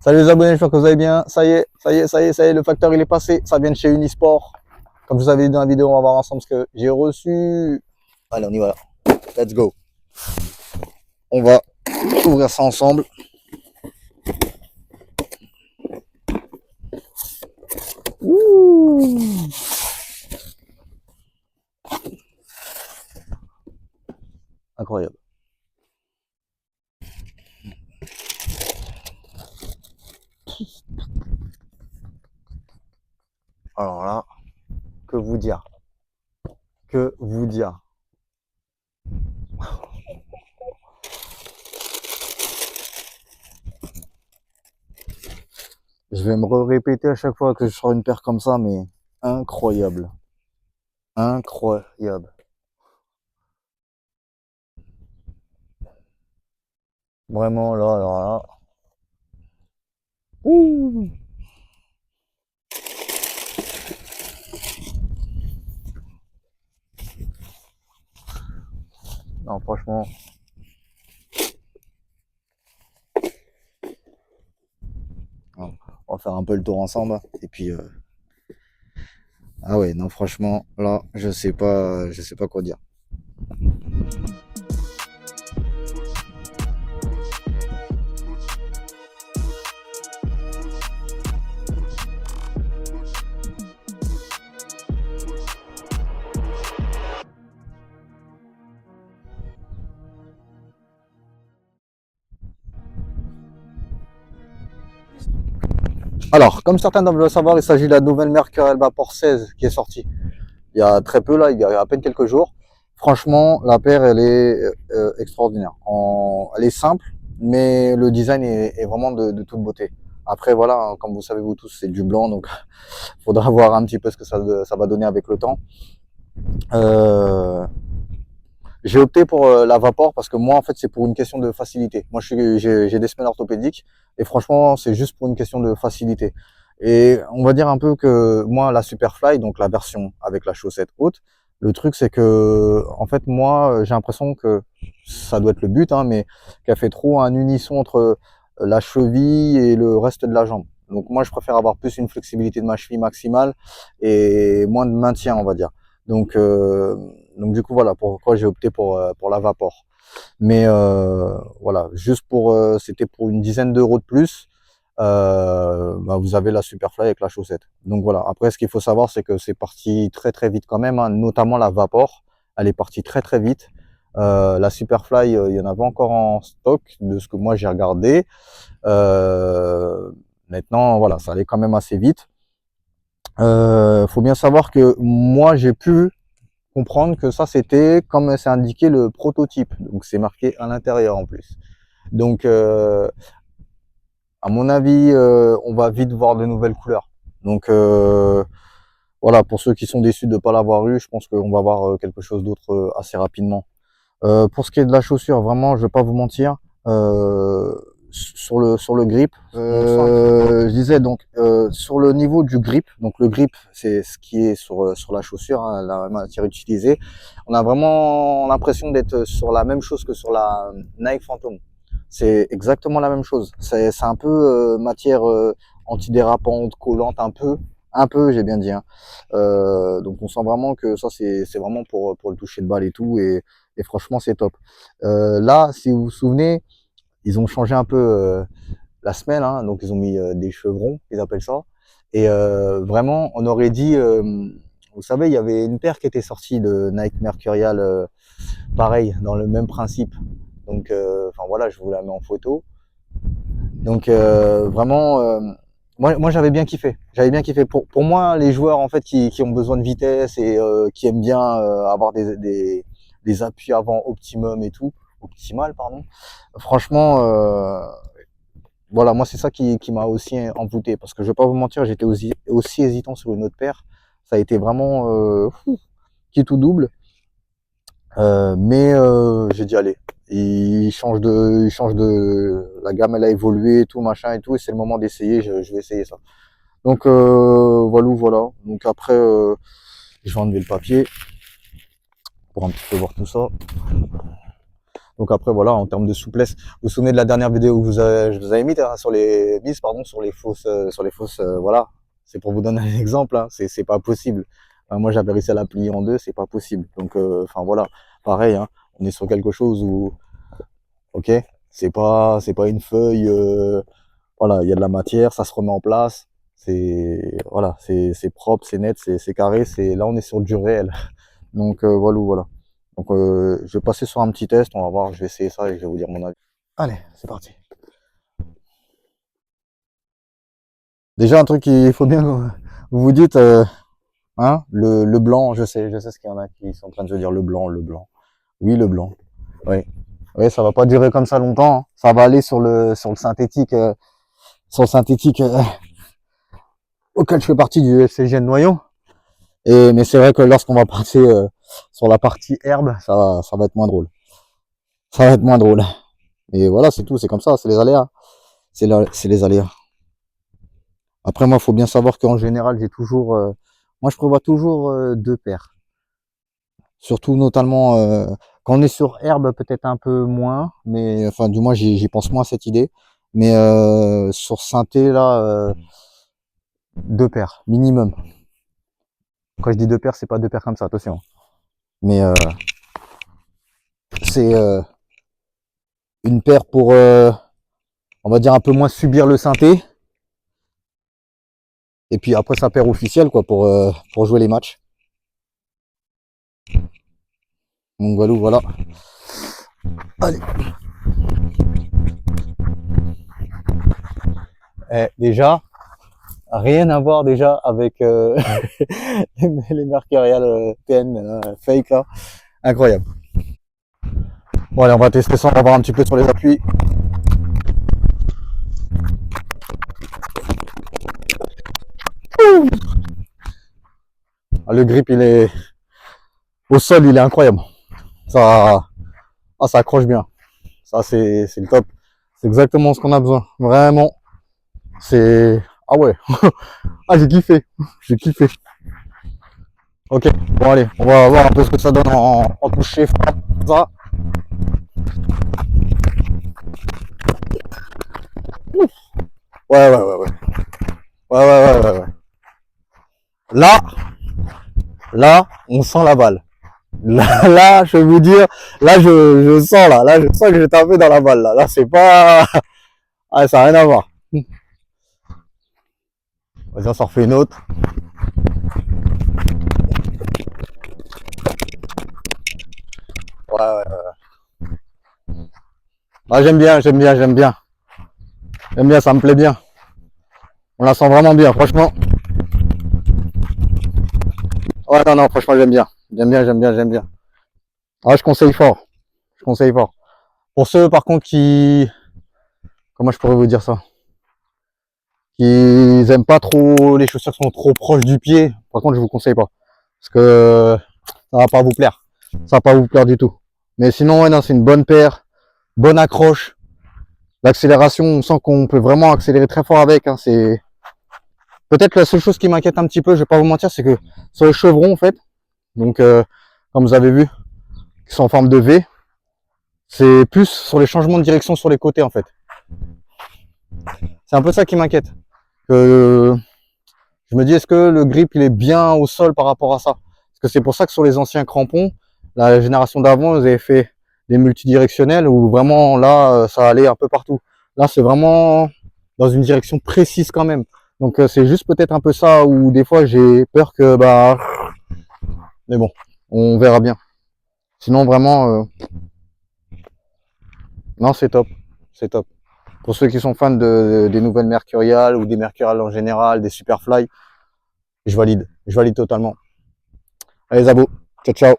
Salut les abonnés, j'espère que vous allez bien. Ça y est, le facteur il est passé. Ça vient de chez Unisport. Comme je vous avais dit dans la vidéo, on va voir ensemble ce que j'ai reçu. Allez, on y va. Let's go. On va ouvrir ça ensemble. Ouh. Incroyable. Alors là, que vous dire? Que vous dire? Je vais me répéter à chaque fois que je sors une paire comme ça, mais incroyable. Incroyable. Vraiment, là, alors là. Ouh. Non, franchement. On va faire un peu le tour ensemble. Et puis, ah ouais, non, franchement, là, je sais pas quoi dire. Alors, comme certains doivent le savoir, il s'agit de la nouvelle Mercurial Vapor 16 qui est sortie il y a très peu, là, il y a à peine quelques jours. Franchement, la paire, elle est extraordinaire. Elle est simple, mais le design est vraiment de toute beauté. Après, voilà, comme vous savez vous tous, c'est du blanc, donc il faudra voir un petit peu ce que ça va donner avec le temps. Euh, J'ai opté pour la Vapor parce que moi, en fait, c'est pour une question de facilité. Moi, j'ai des semelles orthopédiques et franchement, c'est juste pour une question de facilité. Et on va dire un peu que moi, la Superfly, donc la version avec la chaussette haute, le truc, c'est que, en fait, moi, j'ai l'impression que ça doit être le but, hein, mais qu'elle fait trop un unisson entre la cheville et le reste de la jambe. Donc moi, je préfère avoir plus une flexibilité de ma cheville maximale et moins de maintien, on va dire. Donc, euh, donc du coup, voilà pourquoi j'ai opté pour la Vapor. Mais voilà, juste pour, c'était pour une dizaine d'euros de plus. Bah, vous avez la Superfly avec la chaussette. Donc voilà. Après, ce qu'il faut savoir, c'est que c'est parti très très vite quand même, hein, notamment la Vapor. Elle est partie très très vite. La Superfly, il y en avait encore en stock de ce que moi j'ai regardé. Euh, Maintenant, voilà, ça allait quand même assez vite. Faut bien savoir que moi j'ai pu comprendre que ça c'était comme c'est indiqué le prototype, donc c'est marqué à l'intérieur en plus. Donc à mon avis on va vite voir de nouvelles couleurs. Donc voilà, pour ceux qui sont déçus de ne pas l'avoir eu, je pense qu'on va voir quelque chose d'autre assez rapidement. Pour ce qui est de la chaussure, vraiment, je vais pas vous mentir, euh, sur le grip, je disais donc sur le niveau du grip, donc le grip c'est ce qui est sur la chaussure, hein, la matière utilisée, on a vraiment l'impression d'être sur la même chose que sur la Nike Phantom. C'est exactement la même chose. C'est un peu matière antidérapante, collante, un peu, j'ai bien dit. Hein. Donc on sent vraiment que ça c'est vraiment pour le toucher de balle et tout, et franchement c'est top. Là, si vous vous souvenez, ils ont changé un peu la semelle, hein, donc ils ont mis des chevrons, ils appellent ça. Et vraiment, on aurait dit, vous savez, il y avait une paire qui était sortie de Nike Mercurial, pareil, dans le même principe. Donc, enfin voilà, je vous la mets en photo. Donc vraiment, moi j'avais bien kiffé. J'avais bien kiffé. Pour moi, les joueurs en fait qui ont besoin de vitesse et qui aiment bien avoir des appuis avant optimum et tout, optimal pardon. Franchement, voilà, moi c'est ça qui m'a aussi envoûté parce que je vais pas vous mentir, j'étais aussi hésitant sur une autre paire. Ça a été vraiment qui tout double. Mais j'ai dit allez, il change de, la gamme elle a évolué, tout machin et tout, et c'est le moment d'essayer. Je vais essayer ça. Donc voilà. Donc après, je vais enlever le papier pour un petit peu voir tout ça. Donc après, voilà, en termes de souplesse, vous vous souvenez de la dernière vidéo où je vous avais mis sur les mises, pardon, sur les fausses, voilà. C'est pour vous donner un exemple, hein. C'est pas possible. Enfin, moi, j'avais réussi à la plier en deux, c'est pas possible. Donc, enfin voilà, pareil, hein, on est sur quelque chose où, ok, c'est pas une feuille, voilà, il y a de la matière, ça se remet en place. C'est, voilà, c'est propre, c'est net, c'est carré. Là, on est sur du réel. Donc, voilà, voilà. Donc, je vais passer sur un petit test, on va voir, je vais essayer ça et je vais vous dire mon avis. Allez, c'est parti. Déjà, un truc qu'il faut bien que vous vous dites, hein, le blanc, je sais ce qu'il y en a qui sont en train de se dire le blanc, le blanc. Oui, le blanc. Oui. Oui, ça va pas durer comme ça longtemps, hein. Ça va aller sur le synthétique, auquel je fais partie du FCGN Noyon. Mais c'est vrai que lorsqu'on va passer sur la partie herbe, ça va être moins drôle. Ça va être moins drôle. Et voilà, c'est tout, c'est comme ça, c'est les aléas. C'est les aléas. Après, moi, il faut bien savoir qu'en général, moi, je prévois toujours deux paires. Surtout, notamment, quand on est sur herbe, peut-être un peu moins, mais enfin, du moins, j'y pense moins à cette idée. Mais sur synthé, là, deux paires, minimum. Quand je dis deux paires, c'est pas deux paires comme ça, attention. Mais c'est une paire pour, on va dire, un peu moins subir le synthé. Et puis après, sa paire officielle, quoi, pour jouer les matchs. Donc voilà. Allez. Déjà, rien à voir déjà avec les Mercurial TN fake là. Incroyable. Bon allez, on va tester ça, on va voir un petit peu sur les appuis. Ah, le grip il est au sol, il est incroyable. Ça, ça accroche bien. Ça c'est le top. C'est exactement ce qu'on a besoin. Vraiment. C'est, ah ouais. Ah j'ai kiffé. J'ai kiffé. Ok, bon allez, on va voir un peu ce que ça donne en toucher. Ça. Ouais. Ouais. Là, on sent la balle. Là, je vais vous dire, là, je sens là, je sens que je vais taper dans la balle là. Là, c'est pas, ah, ça n'a rien à voir. Vas-y, on s'en refait une autre. Ouais. Ah, j'aime bien. J'aime bien, ça me plaît bien. On la sent vraiment bien, franchement. Ouais, non, franchement, j'aime bien. Ah, je conseille fort. Je conseille fort. Pour ceux, par contre, comment je pourrais vous dire ça? Qui aiment pas trop les chaussures qui sont trop proches du pied. Par contre, je vous conseille pas. Parce que ça va pas vous plaire. Ça va pas vous plaire du tout. Mais sinon, ouais, non, c'est une bonne paire. Bonne accroche. L'accélération, on sent qu'on peut vraiment accélérer très fort avec, hein. C'est peut-être la seule chose qui m'inquiète un petit peu, je vais pas vous mentir, c'est que sur les chevrons, en fait, donc comme vous avez vu, qui sont en forme de V, c'est plus sur les changements de direction sur les côtés, en fait. C'est un peu ça qui m'inquiète. Je me dis, est-ce que le grip, il est bien au sol par rapport à ça? Parce que c'est pour ça que sur les anciens crampons, la génération d'avant, ils avaient fait des multidirectionnels où vraiment, là, ça allait un peu partout. Là, c'est vraiment dans une direction précise quand même. Donc, c'est juste peut-être un peu ça où des fois, j'ai peur que, bah, mais bon, on verra bien. Sinon, vraiment, non, c'est top. C'est top. Pour ceux qui sont fans des nouvelles Mercurial ou des Mercurial en général, des Superfly, je valide totalement. Allez Zabo, ciao ciao.